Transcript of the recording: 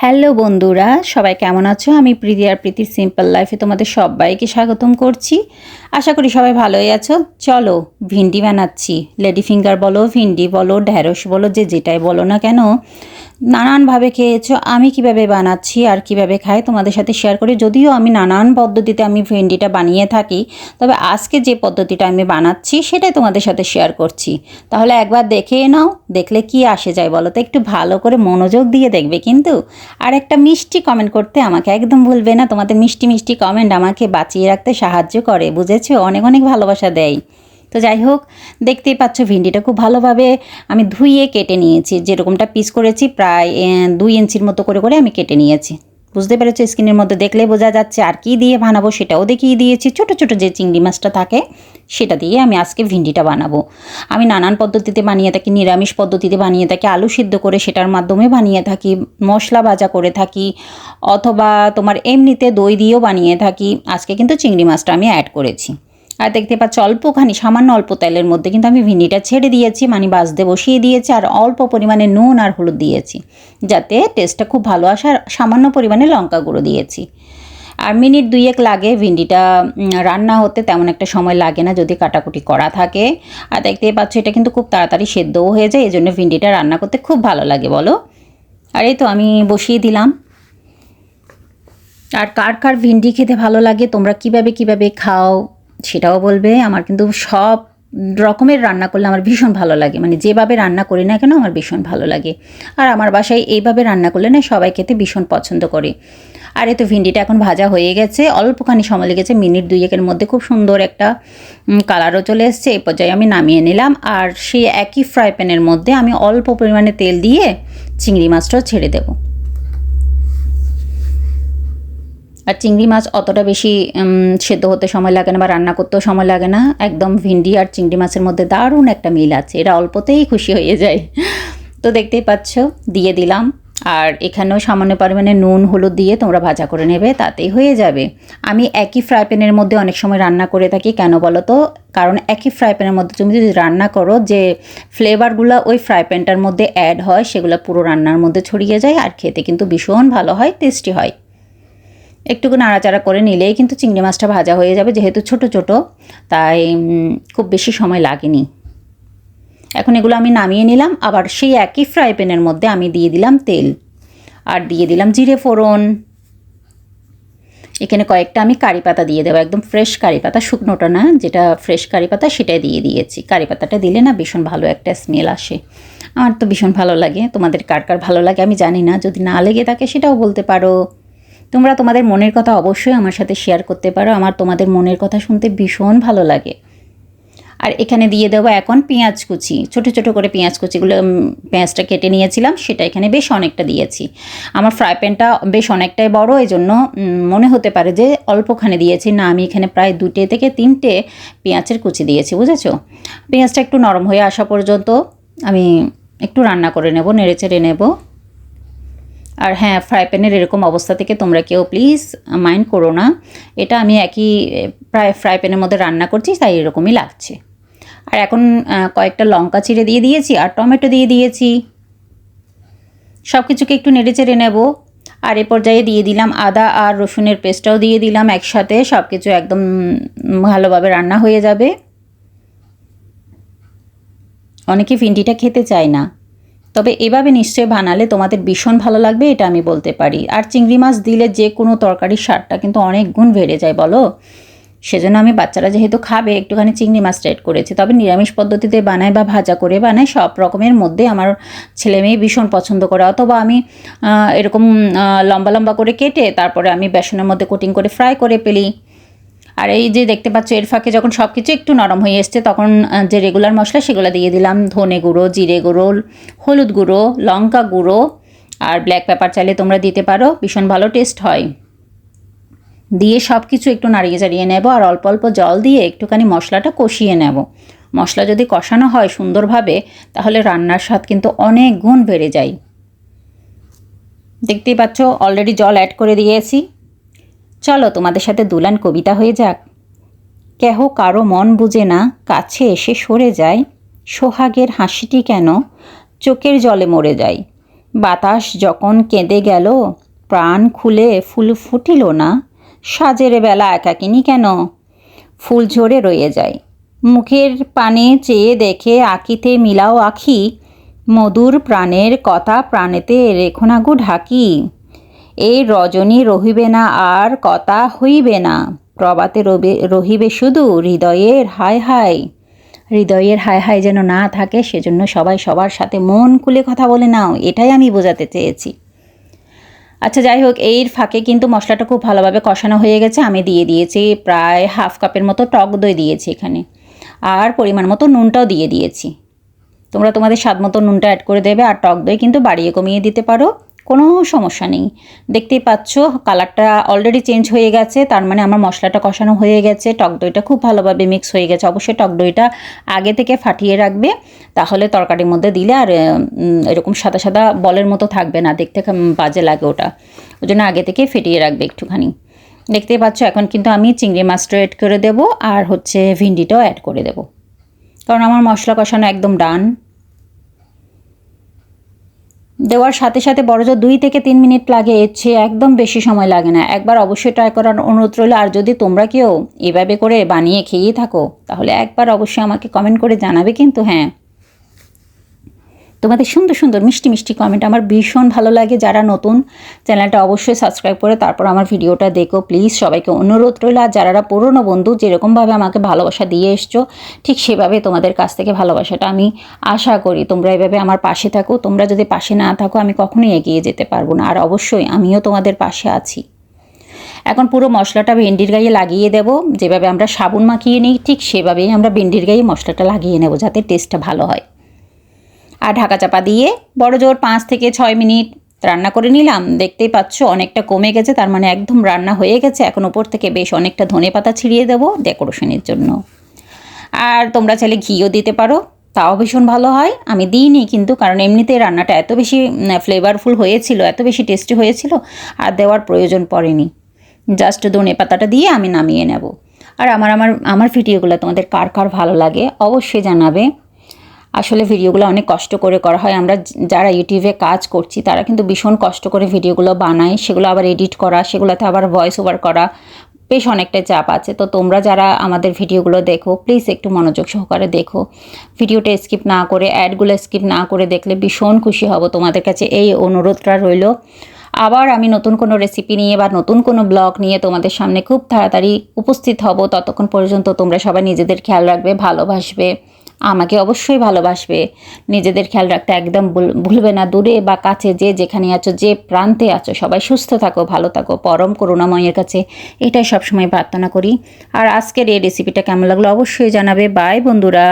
Hello বন্ধুরা, সবাই কেমন আছো? আমি প্রীতি আর প্রীতির সিম্পল লাইফে তোমাদের সবাইকে স্বাগতম করছি। আশা করি সবাই ভালোই আছো। চলো ভিন্ডি বানাচ্ছি। লেডি ফিঙ্গার বলো, ভিন্ডি বলো, ঢ্যাঁড়স বলো, যে যেটাই বলো না কেন, নানানভাবে খেয়েছো। আমি কিভাবে বানাচ্ছি আর কিভাবে খাই তোমাদের সাথে শেয়ার করি। যদিও আমি নানান পদ্ধতিতে ভিন্ডিটা বানিয়ে থাকি, তবে আজকে যে পদ্ধতিটা আমি বানাচ্ছি সেটাই তোমাদের সাথে শেয়ার করছি। তাহলে একবার দেখে নাও, দেখলে কি আসে যায় বলো তো। একটু ভালো করে মনোযোগ দিয়ে দেখবে কিন্তু। আর একটা মিষ্টি কমেন্ট করতে আমাকে একদম ভুলবে না। তোমাদের মিষ্টি মিষ্টি কমেন্ট আমাকে বাঁচিয়ে রাখতে সাহায্য করে, বুঝেছো? অনেক অনেক ভালোবাসা দেয়। তো যাই হোক, দেখতেই পাচ্ছ ভিন্ডিটা খুব ভালোভাবে আমি ধুইয়ে কেটে নিয়েছি। যেরকমটা পিস করেছি প্রায় 2 ইঞ্চির মতো করে করে আমি কেটে নিয়েছি। বুঝতে পেরেছো? স্ক্রিনের মধ্যে দেখলে বোঝা যাচ্ছে। আর কি দিয়ে বানাবো সেটাও দেখিয়ে দিয়েছি। ছোট ছোট যে চিংড়ি মাছটা থাকে সেটা দিয়ে আমি আজকে ভিন্ডিটা বানাবো। আমি নানান পদ্ধতিতে বানিয়ে থাকি। নিরামিষ পদ্ধতিতে বানিয়ে থাকি, আলু সিদ্ধ করে সেটার মাধ্যমে বানিয়ে থাকি, মশলা ভাজা করে থাকি, অথবা তোমার এমনিতে দই দিয়েও বানিয়ে থাকি। আজকে কিন্তু চিংড়ি মাছটা আমি অ্যাড করেছি। আর দেখতে পাচ্ছ অল্পখানি সামান্য অল্প তেলের মধ্যে কিন্তু আমি ভিন্ডিটা ছেড়ে দিয়েছি, ভাজতে বসিয়ে দিয়েছি। আর অল্প পরিমাণে নুন আর হলুদ দিয়েছি যাতে টেস্টটা খুব ভালো আসে। আর সামান্য পরিমাণে লঙ্কা গুঁড়ো দিয়েছি। আর মিনিট 2 লাগে ভিন্ডিটা রান্না হতে, তেমন একটা সময় লাগে না যদি কাটাকুটি করা থাকে। আর দেখতেই পাচ্ছ এটা কিন্তু খুব তাড়াতাড়ি সেদ্ধও হয়ে যায়, এই জন্য ভিন্ডিটা রান্না করতে খুব ভালো লাগে বলো। আর এই তো আমি বসিয়ে দিলাম। আর কার কার ভিন্ডি খেতে ভালো লাগে, তোমরা কিভাবে কিভাবে খাও সেটাও বলবে। আমার কিন্তু সব রকমের রান্না করলে আমার ভীষণ ভালো লাগে, যেভাবে রান্না করি না কেন আমার ভীষণ ভালো লাগে। আর আমার বাসায় এইভাবে রান্না করলে না সবাই খেতে ভীষণ পছন্দ করে। আর এই তো ভিন্ডিটা এখন ভাজা হয়ে গেছে, অল্পখানি সময় লেগেছে, মিনিট 2 মধ্যে খুব সুন্দর একটা কালারও চলে এসছে। এই পর্যায়ে আমি নামিয়ে নিলাম। আর সেই একই ফ্রাই প্যানের মধ্যে আমি অল্প পরিমাণে তেল দিয়ে চিংড়ি মাছটাও ছেড়ে দেবো। আর চিংড়ি মাছ অতটা বেশি সেদ্ধ হতে সময় লাগে না বা রান্না করতেও সময় লাগে না। একদম ভিন্ডি আর চিংড়ি মাছের মধ্যে দারুণ একটা মিল আছে, এরা অল্পতেই খুশি হয়ে যায়। তো দেখতেই পাচ্ছ দিয়ে দিলাম। আর এখানেও সামান্য পরিমাণে নুন হলুদ দিয়ে তোমরা ভাজা করে নেবে, তাতেই হয়ে যাবে। আমি একই ফ্রাই প্যানের মধ্যে অনেক সময় রান্না করে থাকি। কেন বলো তো? কারণ একই ফ্রাই প্যানের মধ্যে তুমি যদি রান্না করো, যে ফ্লেভারগুলো ওই ফ্রাই প্যানটার মধ্যে অ্যাড হয় সেগুলো পুরো রান্নার মধ্যে ছড়িয়ে যায়, আর খেতে কিন্তু ভীষণ ভালো হয়, টেস্টি হয়। একটুকু নাড়াচাড়া করে নিলেই কিন্তু চিংড়ি মাছটা ভাজা হয়ে যাবে, যেহেতু ছোট ছোট তাই খুব বেশি সময় লাগেনি। এখন এগুলো আমি নামিয়ে নিলাম। আবার সেই একই ফ্রাই প্যানের মধ্যে আমি দিয়ে দিলাম তেল, আর দিয়ে দিলাম জিরে ফোড়ন। এখানে কয়েকটা আমি কারি পাতা দিয়ে দেবো, একদম ফ্রেশ কারি পাতা, শুকনোটা না, যেটা ফ্রেশ কারি পাতা সেটাই দিয়ে দিয়েছি। কারি পাতাটা দিলে না ভীষণ ভালো একটা স্মেল আসে, আমার তো ভীষণ ভালো লাগে। তোমাদের কার কার ভালো লাগে আমি জানি না, যদি না লেগে থাকে সেটাও বলতে পারো। তোমরা তোমাদের মনের কথা অবশ্যই আমার সাথে শেয়ার করতে পারো, আমার তোমাদের মনের কথা শুনতে ভীষণ ভালো লাগে। আর এখানে দিয়ে দেবো এখন পেঁয়াজ কুচি, ছোটো ছোটো করে পেঁয়াজ কুচিগুলো, পেঁয়াজটা কেটে নিয়েছিলাম সেটা এখানে বেশ অনেকটা দিয়েছি। আমার ফ্রাই প্যানটা বেশ অনেকটাই বড়, এই জন্য মনে হতে পারে যে অল্পখানে দিয়েছি, না আমি এখানে প্রায় 2 থেকে 3টে পেঁয়াজের কুচি দিয়েছি, বুঝেছো? পেঁয়াজটা একটু নরম হয়ে আসা পর্যন্ত আমি একটু রান্না করে নেব, নেড়ে চেড়ে নেব। আর হ্যাঁ, ফ্রাই প্যানের এরকম অবস্থা থেকে তোমরা কেউ প্লিজ মাইন্ড করো না, এটা আমি একই প্রায় ফ্রাই প্যানের মধ্যে রান্না করছি তাই এরকমই লাগছে। আর এখন কয়েকটা লঙ্কা চিড়ে দিয়ে দিয়েছি আর টমেটো দিয়ে দিয়েছি। সব কিছুকে একটু নেড়ে চেড়ে নেব। আর এ পর্যায়ে দিয়ে দিলাম আদা আর রসুনের পেস্টটাও দিয়ে দিলাম একসাথে। সব কিছু একদম ভালোভাবে রান্না হয়ে যাবে। অনেকে ভিন্ডিটা খেতে চায় না, তবে এভাবে নিশ্চয়ই বানালে তোমাদের ভীষণ ভালো লাগবে, এটা আমি বলতে পারি। আর চিংড়ি মাছ দিলে যে কোনো তরকারির স্বাদটা কিন্তু অনেক গুণ বেড়ে যায় বলো। সেজন্য আমি বাচ্চারা যেহেতু খাবে একটুখানি চিংড়ি মাছ অ্যাড করেছি। তবে নিরামিষ পদ্ধতিতে বানাই বা ভাজা করে বানাই, সব রকমের মধ্যে আমার ছেলে মেয়ে ভীষণ পছন্দ করে। অথবা আমি এরকম লম্বা লম্বা করে কেটে তারপরে আমি বেসনের মধ্যে কোটিং করে ফ্রাই করে ফেলি। আর এই যে দেখতে পাচ্ছ এর ফাঁকে যখন সব কিছু একটু নরম হয়ে এসছে তখন যে রেগুলার মশলা সেগুলো দিয়ে দিলাম। ধনে গুঁড়ো, জিরে গুঁড়ো, হলুদ গুঁড়ো, লঙ্কা গুঁড়ো, আর ব্ল্যাক পেপার চাইলে তোমরা দিতে পারো, ভীষণ ভালো টেস্ট হয়। দিয়ে সব কিছু একটু নাড়িয়ে চাড়িয়ে নেব। আর অল্প অল্প জল দিয়ে একটুখানি মশলাটা কষিয়ে নেব। মশলা যদি কষানো হয় সুন্দরভাবে তাহলে রান্নার স্বাদ কিন্তু অনেক গুণ বেড়ে যায়। দেখতেই পাচ্ছ অলরেডি জল অ্যাড করে দিয়েছি। চলো তোমাদের সাথে দুলান কবিতা হয়ে যাক। কেহ কারো মন বুঝে না, কাছে এসে সরে যায়, সোহাগের হাসিটি কেন চোখের জলে মরে যায়। বাতাস যখন কেঁদে গেল, প্রাণ খুলে ফুল ফুটিল না, সাজের বেলা একাকিনী কেন, ফুল ঝরে রয়ে যায়। মুখের পানে চেয়ে দেখে আঁকিতে মিলাও আঁখি, মধুর প্রাণের কথা প্রাণেতে রেখো না গো ঢাকি। এই রজনী রহিবে না আর কথা হইবে না, প্রভাতে রহিবে শুধু হৃদয়ের হায় হায়। হৃদয়ের হায় হায় যেন না থাকে, সেজন্য সবাই সবার সাথে মন খুলে কথা বলে নাও, এটাই আমি বোঝাতে চেয়েছি। আচ্ছা যাই হোক, এর ফাঁকে কিন্তু মশলাটা খুব ভালোভাবে কষানো হয়ে গেছে। আমি দিয়ে দিয়েছি প্রায় হাফ কাপের মতো টক দই দিয়েছি এখানে, আর পরিমাণ মতো নুনটাও দিয়ে দিয়েছি। তোমরা তোমাদের স্বাদ মতো নুনটা অ্যাড করে দেবে, আর টক দই কিন্তু বাড়িয়ে কমিয়ে দিতে পারো, কোনো সমস্যা নেই। দেখতেই পাচ্ছ কালারটা অলরেডি চেঞ্জ হয়ে গেছে, তার মানে আমার মশলাটা কষানো হয়ে গেছে, টক দইটা খুব ভালোভাবে মিক্স হয়ে গেছে। অবশ্যই টক দইটা আগে থেকে ফাটিয়ে রাখবে, তাহলে তরকারির মধ্যে দিলে আর এরকম সাদা সাদা বলের মতো থাকবে না, দেখতে বাজে লাগে ওটা, ওই জন্য আগে থেকে ফেটিয়ে রাখবে একটুখানি। দেখতেই পাচ্ছ এখন কিন্তু আমি চিংড়ি মাছটা অ্যাড করে দেবো, আর হচ্ছে ভিন্ডিটাও অ্যাড করে দেবো, কারণ আমার মশলা কষানো একদম ডান। দেওয়ার সাথে সাথে বড়জোর 2 থেকে 3 মিনিট লাগে, এর চেয়ে একদম বেশি সময় লাগে না। একবার অবশ্যই ট্রাই করার অনুরোধ রইল। আর যদি তোমরা কেউ এভাবে করে বানিয়ে খেয়েই থাকো, তাহলে একবার অবশ্যই আমাকে কমেন্ট করে জানাবে কিন্তু। হ্যাঁ, তোমাদের সুন্দর সুন্দর মিষ্টি মিষ্টি কমেন্ট আমার ভীষণ ভালো লাগে। যারা নতুন, চ্যানেলটা অবশ্যই সাবস্ক্রাইব করে তারপর আমার ভিডিওটা দেখো প্লিজ, সবাইকে অনুরোধ রইল। আর যারা পুরনো বন্ধু, যেরকমভাবে আমাকে ভালোবাসা দিয়ে এসছো, ঠিক সেভাবে তোমাদের কাছ থেকে ভালোবাসাটা আমি আশা করি। তোমরা এভাবে আমার পাশে থাকো, তোমরা যদি পাশে না থাকো আমি কখনোই এগিয়ে যেতে পারবো না। আর অবশ্যই আমিও তোমাদের পাশে আছি। এখন পুরো মশলাটা ভেন্ডির গায়ে লাগিয়ে দেব, যেভাবে আমরা সাবুন মাখিয়ে নিই ঠিক সেভাবেই আমরা ভেন্ডির গায়ে মশলাটা লাগিয়ে নেব, যাতে টেস্টটা ভালো হয়। আর ঢাকা চাপা দিয়ে বড়জোর 5 থেকে 6 মিনিট রান্না করে নিলাম। দেখতেই পাচ্ছ অনেকটা কমে গেছে, তার মানে একদম রান্না হয়ে গেছে। এখন উপর থেকে বেশ অনেকটা ধনেপাতা ছিটিয়ে দেবো ডেকোরেশনের জন্য। আর তোমরা চাইলে ঘিও দিতে পারো, তাও ভীষণ ভালো হয়। আমি দিইনি কিন্তু, কারণ এমনিতেই রান্নাটা এত বেশি ফ্লেভারফুল হয়েছিল, এত বেশি টেস্টি হয়েছিল, আর দেওয়ার প্রয়োজন পড়েনি। জাস্ট ধনেপাতাটা দিয়ে আমি নামিয়ে নেব। আর আমার ভিডিওগুলো তোমাদের কার কার ভালো লাগে অবশ্যই জানাবে। আসলে ভিডিওগুলো অনেক কষ্ট করে করা হয়। আমরা যারা ইউটিউবে কাজ করছি তারা কিন্তু ভীষণ কষ্ট করে ভিডিওগুলো বানায়, সেগুলো আবার এডিট করা, সেগুলোতে আবার ভয়েস ওভার করা, বেশ অনেকটাই চাপ আছে। তো তোমরা যারা আমাদের ভিডিওগুলো দেখো প্লিজ একটু মনোযোগ সহকারে দেখো, ভিডিওটা স্কিপ না করে, অ্যাডগুলো স্কিপ না করে দেখলে ভীষণ খুশি হব। তোমাদের কাছে এই অনুরোধটা রইল। আবার আমি নতুন কোনো রেসিপি নিয়ে বা নতুন কোনো ব্লগ নিয়ে তোমাদের সামনে খুব তাড়াতাড়ি উপস্থিত হব। ততক্ষণ পর্যন্ত তোমরা সবাই নিজেদের খেয়াল রাখবে, ভালোবাসবে, আমাকে অবশ্যই ভালোবাসবে। নিজেদের খেয়াল রাখতে একদম ভুলবে না। দূরে বা কাছে যে যেখানে আছো, যে প্রান্তে আছো, সবাই সুস্থ থাকো, ভালো থাকো, পরম করুণাময়ের কাছে এটাই সবসময় প্রার্থনা করি। আর আজকের এই রেসিপিটা কেমন লাগলো অবশ্যই জানাবে। বাই বন্ধুরা।